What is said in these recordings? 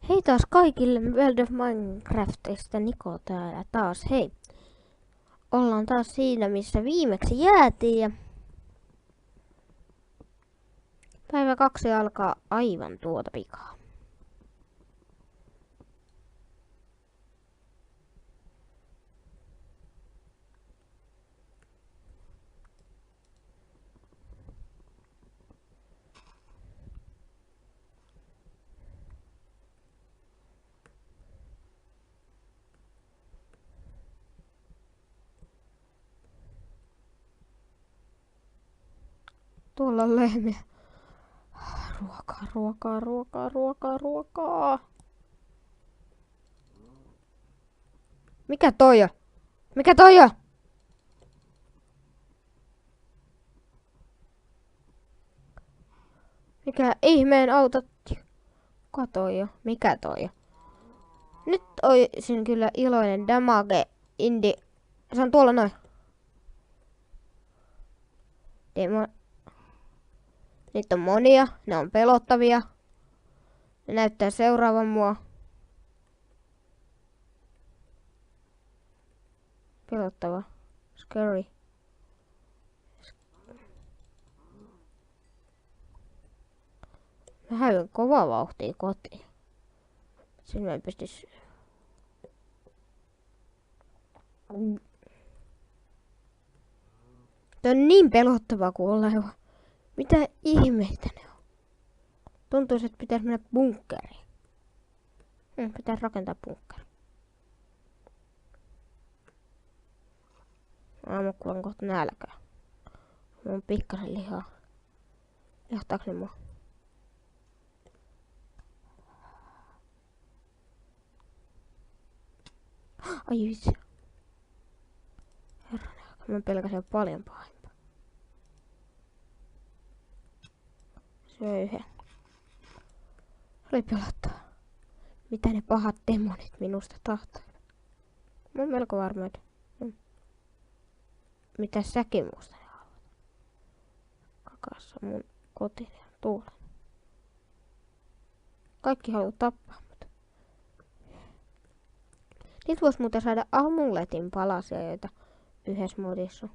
Hei taas kaikille World of Minecraftista, Niko täällä taas. Hei, ollaan taas siinä missä viimeksi jäätiin ja päivä 2 alkaa aivan tuota pikaa. Tuolla on lehmiä. Ruokaa. Mikä toi on? Mikä toi on? Mikä ihmeen auto? Kuka toi on? Mikä toi on? Nyt oisin kyllä iloinen damage indi. Se on tuolla noin. Niitä on monia, ne on pelottavia. Ne näyttää seuraavan mua. Pelottava. Scary. Mä häivyn kovaa vauhtia kotiin. Sen mä en pystys... Tää on niin pelottava kuin oleva. Mitä ihmeitä ne on? Tuntuu, että pitäisi mennä bunkkeriin. Pitäisi rakentaa bunkkeri. Aamulla on kohta nälkää. Mulla on pikkasen lihaa. Johtaako ne mua? Ai vitsi. Herranen, mä pelkäsin paljon pahempaa. Syö yhden. Oli pelottava. Mitä ne pahat demonit minusta tahtoivat? Mä oon melko varma, että... Mitä säkin muusta ne haluat? Kakassa mun kotini on tuolla. Kaikki haluaa tappaa mut. Nyt vois muuten saada amuletin palasia, joita yhdessä modissa.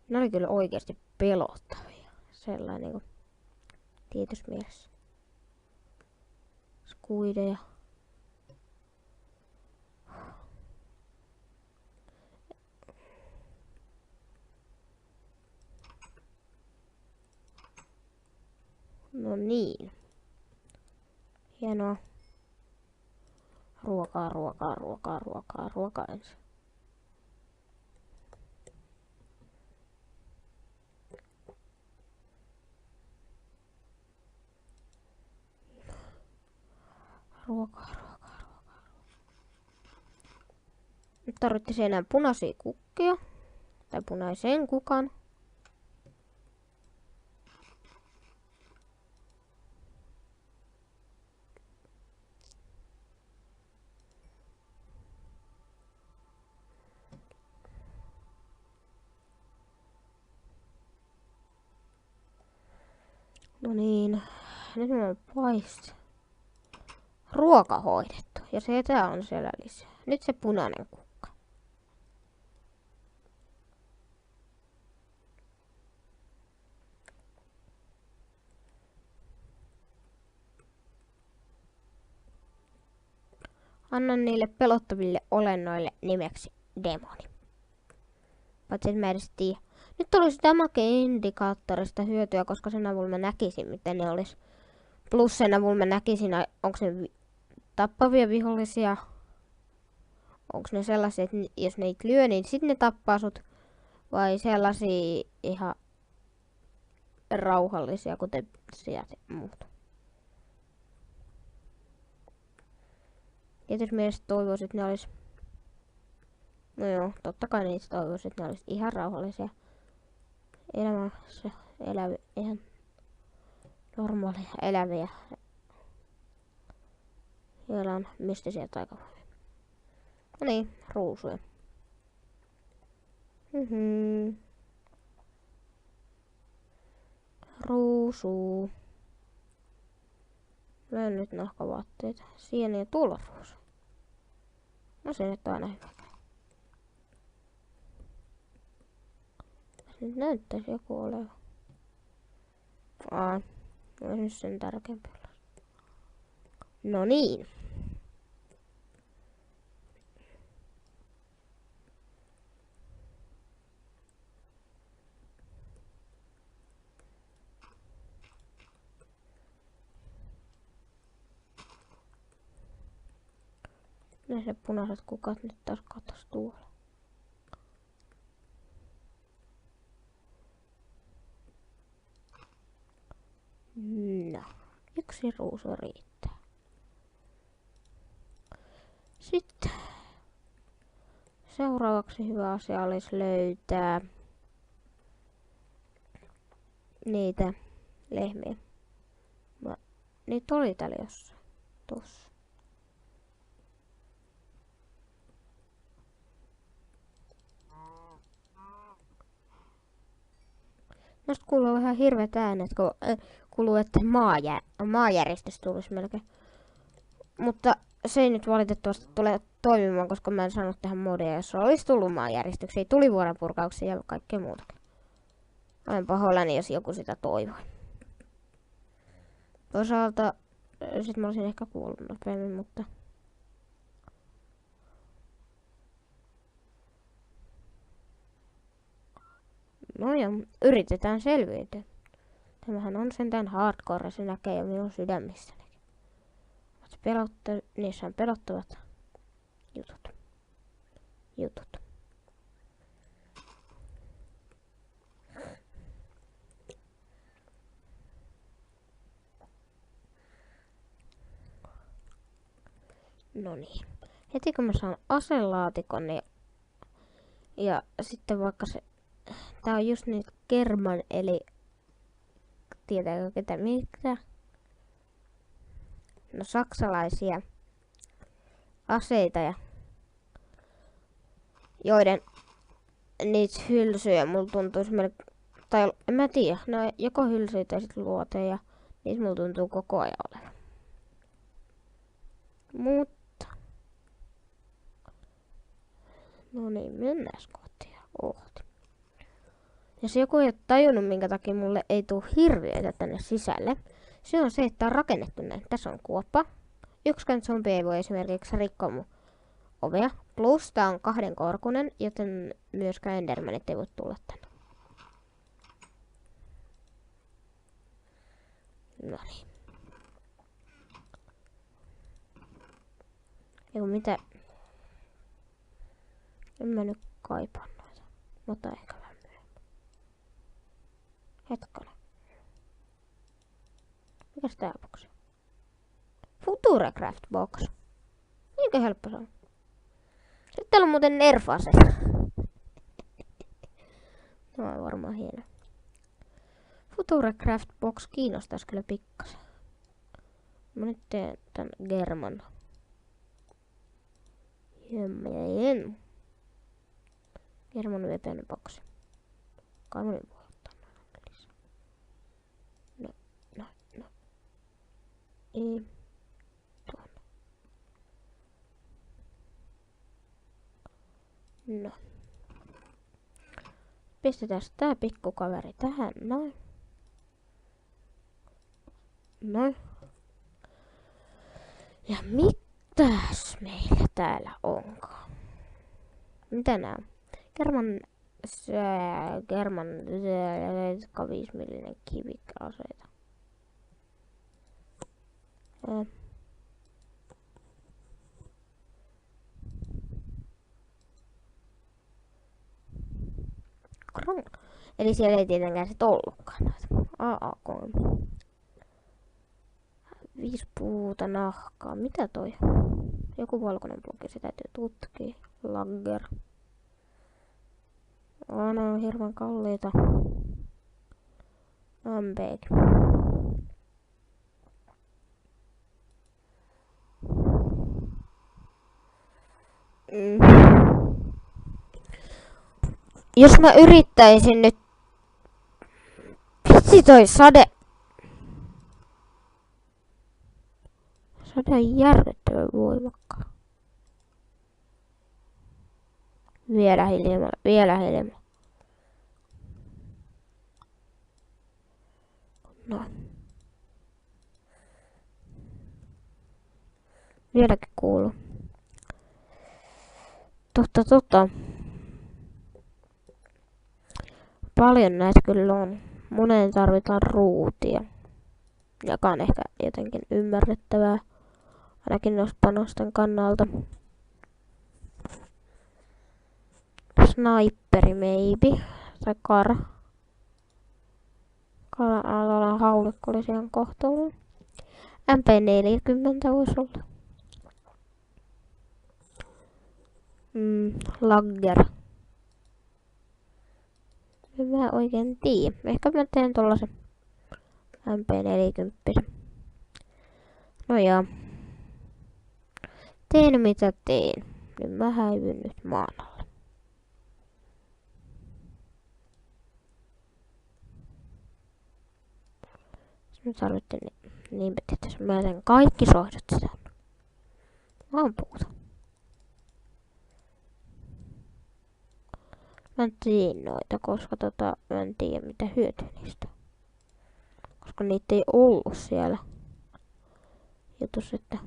Ne oli kyllä oikeasti pelottavia. Sellainen niinku tietyssä mielessä. Skuideja. No niin. Hienoa. Ruokaa ensin. Ruokaa. Nyt tarvittiin enää punaisia kukkia. Tai punaisen kukan. No niin, nyt me on ruoka hoidettu. Ja se tää on siellä lisää. Nyt se punainen kukka. Annan niille pelottaville olennoille nimeksi demoni. Paitsi et mä edes tiedä. Nyt olisi damage-indikaattorista hyötyä, koska sen avulla mä näkisin, miten ne olisi. Plus sen avulla mä näkisin, onko ne tappavia vihollisia. Onko ne sellaisia, että jos ne lyö, niin sitten ne tappaa sut. Vai sellaisia ihan rauhallisia, kuten sieltä ja muuta. Tietysti mielestä toivoisin, että ne olisi... No joo, totta kai niistä toivoisin, että ne olisi ihan rauhallisia. Elämässä eläviä, ihan normaalia eläviä. Joilla on mystisiä taikavoimia. No niin, ruusuja. Ruusu. Mä en nyt nahkavaatteita. Sieni ja tulvaruusu. No se nyt on aina hyvä. Nyt näyttäisi joku olevan. Olisi nyt sen tärkeämpi olla. No niin. Ne punaiset kukat nyt taas katos tuolla. No, yksi ruusu riittää. Sitten seuraavaksi hyvä asia olisi löytää niitä lehmiä. Niitä oli täällä jossain. Tossa. Noista kuuluu vähän hirveät äänet, kun kuuluu, että maajäristys tulisi melkein. Mutta se ei nyt valitettavasti tule toimimaan, koska mä en saanut tähän modia, jos olisi tullut maanjäristyksiä, tulivuoren purkauksia ja kaikkea muutakin. Olen pahoillani, jos joku sitä toivoi. Toisaalta sit mä olisin ehkä kuollut nopeammin, mutta... No ja yritetään selviytyä. Tämähän on sentään hardcore, se näkee jo minun sydämissäni. Niissä on pelottavat jutut. No niin. Heti kun mä saan aselaatikon ja sitten vaikka se... Tää on just niitä German, eli... Tietääkö ketä mitä? No saksalaisia aseita ja joiden niitä hylsyjä mulla tuntuisi tai en mä tiedä, no joko hylsyjä tai sit luoteja ja niitä mulla tuntuu koko ajan olevan. Mutta no niin, mennään kotiin kohti. Jos joku ei ole tajunnut, minkä takia mulle ei tule hirviöitä tänne sisälle, se on se, että on rakennettu näin. Tässä on kuoppa. Yksikään zombi ei voi esimerkiksi rikkoa mun ovea. Plus tää on 2 korkunen, joten myöskään endermanit ei voi tulla tänne. No niin. Eiku mitä? En mä nyt kaipaa noita. Mutta ehkä vähän myöhemmin. Hetkinen. Mikäs tää boksi? Futurecraft box. Niinkö helppo se on? Sitten täällä on muuten nerf-ase. Tämä on varmaan hieno. Futurecraft box kiinnostaisi kyllä pikkasen. Mä nyt teen tän German. German weapon box. Kai mä nyt voi ottaa noin lisää. No. Ei. Tuonne. No. Pistetään tää pikkukaveri tähän noin. Noin. Ja mitäs meillä täällä onkaan? Mitä nää on? German 5 millinen kivikkoaseita. Eli siellä ei tietenkään sit ollutkaan noita. AAK. 5 puuta nahkaa. Mitä toi? Joku valkoinen blogi, se täytyy tutkia. Lagger. Ne on hirveän kalliita. Ambeg. Jos mä yrittäisin nyt... Vitsi toi sade... Sadan järkyttävän voimakkaan. Vielä hiljemmällä, vielä hiljemmällä. No. Vieläkin kuuluu. Totta. Paljon näitä kyllä on. Moneen tarvitaan ruutia. Joka on ehkä jotenkin ymmärrettävää. Ainakin jos panosten kannalta. Sniperi maybe. Tai kara. Karan haulikko olisi ihan kohtuullinen. MP40 voisi olla. Lagger. Mä oikein tiedä. Ehkä mä teen tollasen MP40. No ja. Teen mitä teen. Nyt mä häivyn nyt maan alle. Mä tarvitsen niin että mä teen kaikki sohdot sitä. Mä oon puuta. Mä en tiedä noita, koska mä en tiedä mitä hyötyä niistä. Koska niitä ei ollut siellä jutus, että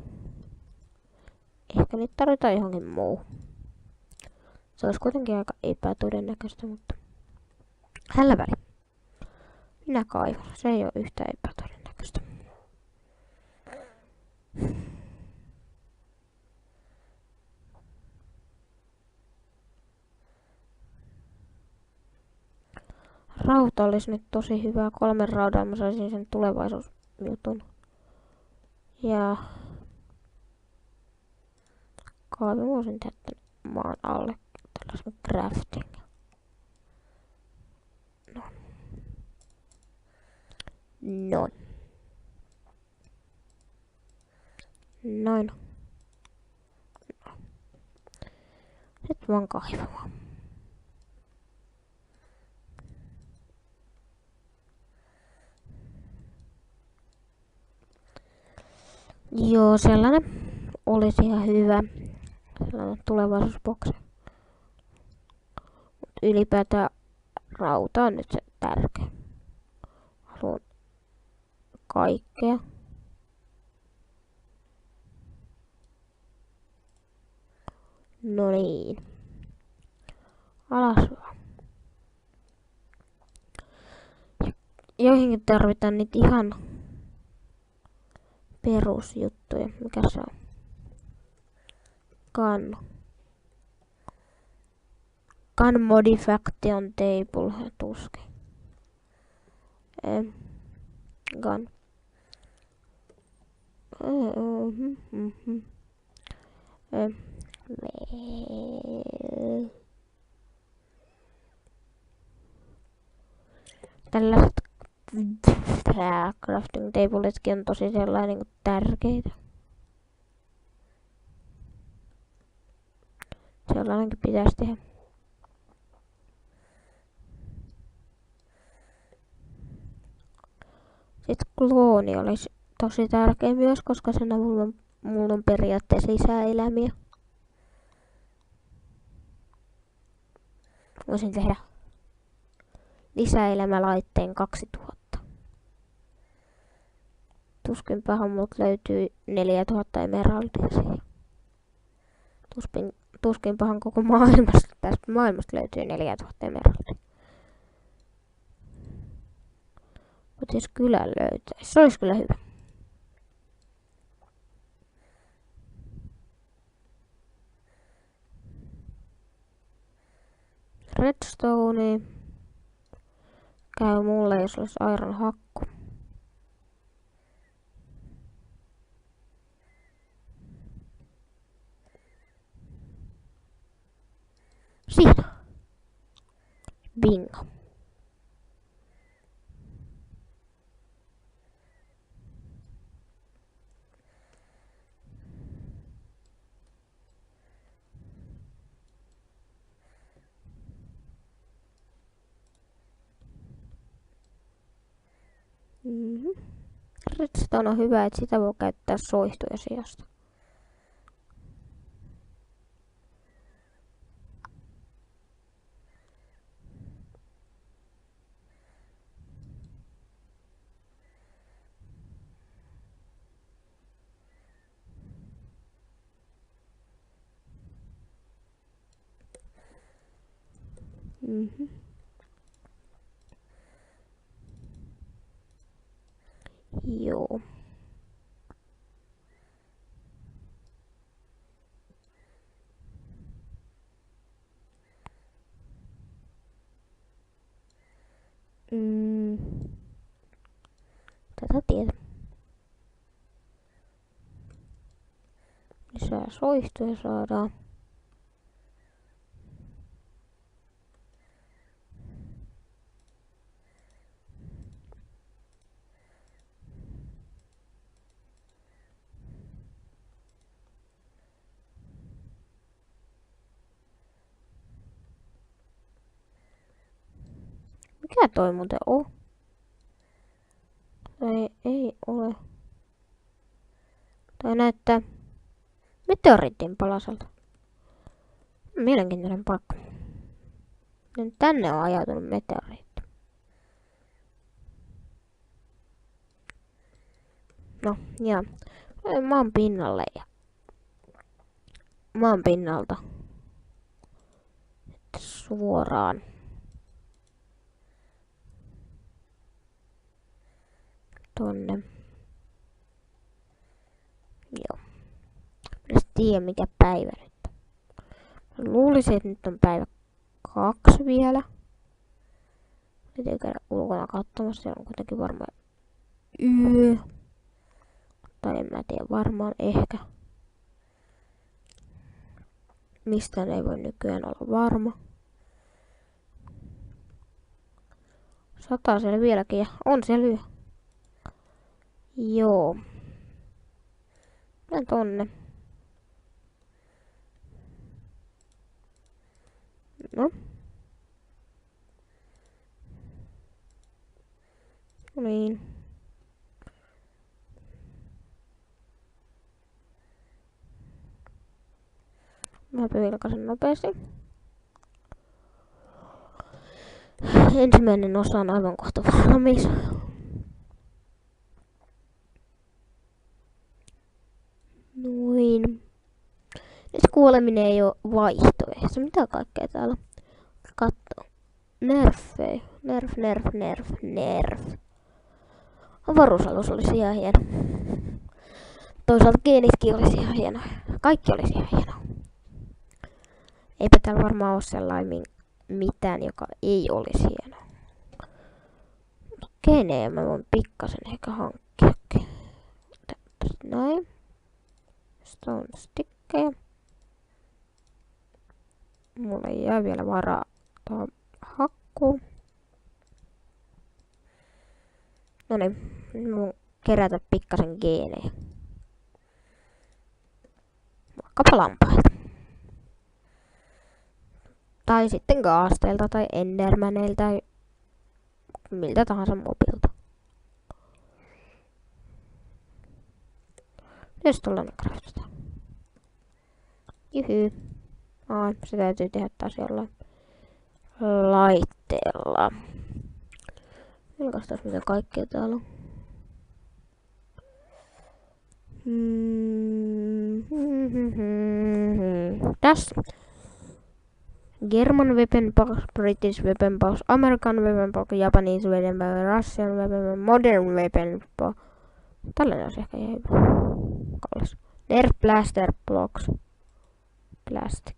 ehkä niitä tarvitaan johonkin muuhun. Se olisi kuitenkin aika epätodennäköistä, mutta hällä väli. Minä kaivan. Se ei ole yhtä epätodennäköistä. Rauta olisi nyt tosi hyvä. 3 raudalla mä saisin sen tulevaisuusjutun. Ja kaivin voisin tehdä maan alle tällaisen crafting. Noin. Nyt vaan kaivamaan. Joo, sellainen olisi ihan hyvä. Sellainen tulevaisuusboksi. Mut ylipäätään rauta on nyt se tärkeä. Haluan kaikkea. No niin. Alas vaan. Joihinkin tarvitaan niitä ihan perusjuttuja. Mikä se on? Gun modification table. Tuskin. Gun. Tällaiset crafting tabletkin on tosi sellainen niin tärkeitä. Sellainenkin pitäisi tehdä. Sitten klooni olisi tosi tärkeä myös, koska sen avulla mulla on periaatteessa lisäelämiä. Voisin tehdä lisäelämälaitteen 2000. Tuskinpahan multa löytyy 4000 emeraldia siihen. Tuskinpahan koko maailmasta, tästä maailmasta löytyy 4000 emeraldia. Mutta jos kylän löytäisi, se olisi kyllä hyvä. Redstone käy mulle, jos olisi airon hakku. Siinä. Bingo. Redstone on hyvä, että sitä voi käyttää soihtujen sijasta. Joo. Tätä tietä. Lisää soihtuja saadaan. Mikä toi muuten on? Ei ole. Toi näyttää meteoriitin palaselta. Mielenkiintoinen paikka. Nyt tänne on ajautunut meteoriitti. No, ja maan pinnalle ja maan pinnalta suoraan tonne. Joo. Mä en tiedä mikä päivä nyt. Mä luulisin, että nyt on päivä 2 vielä. Täytyy käydä ulkona katsomassa, siellä on kuitenkin varmaan yö. Tai en mä tiedä, varmaan ehkä. Mistään ei voi nykyään olla varma. Sataa siellä vieläkin ja on siellä yö. Joo. Mennään tonne. No. No niin. Mä vilkaisen nopeasti. Ensimmäinen osa on aivan kohta valmis. Noin. Nyt kuoleminen ei oo vaihtoehto. Mitä kaikkea täällä kattoo? Nerfejä. Nerf. Avaruusalus olisi ihan hieno. Toisaalta geenitkin olisi ihan hieno. Kaikki olisi ihan hieno. Eipä täällä varmaan ole sellainen mitään, joka ei olisi hieno. Geenejä mä voin pikkasen ehkä hankkia. Näin. Stone stickkejä. Mulla ei jää vielä varaa tuohon hakkuun. Noniin, mun kerätä pikkasen geenejä. Vaikkapa lampailta. Tai sitten gaasteilta tai endermaneilta tai miltä tahansa mobilta. Jos tollanen craftataan. Juhu. Se täytyy tehdä taas jollain laitteella. Vilkaistaan mitä kaikkea täällä on. Tässä. German weapon box, British weapon box, American weapon box, Japanese weapon box, Russian weapon box, Modern weapon box. Tällainen olisi ehkä ihan hyvä. Kallis. Nerf blaster blocks. Plastic.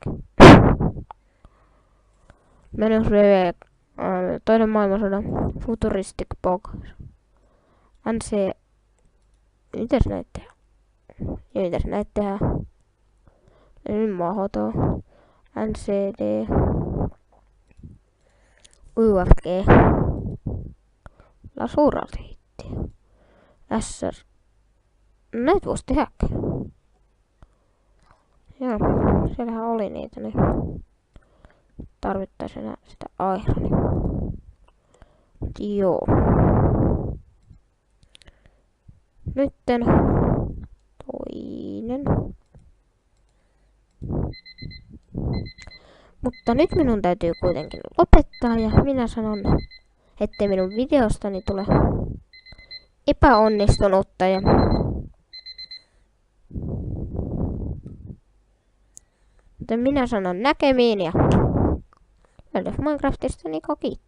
Menus toinen maailmansodan futuristic box. NC. Mitäs näitä tehdään? Ja mitäs näitä tehdään? Nyt mahdoton. NCD. UFG. Lasuraltiitti. SR. Näitä voisi tehdäkin. Joo, siellähän oli niitä, niin tarvittaisiin enää sitä ironia. Joo. nytten toinen. Mutta nyt minun täytyy kuitenkin lopettaa ja minä sanon, ettei minun videostani tule epäonnistunutta ja joten minä sanon näkemiin ja World of Minecraftista Niko kiittää.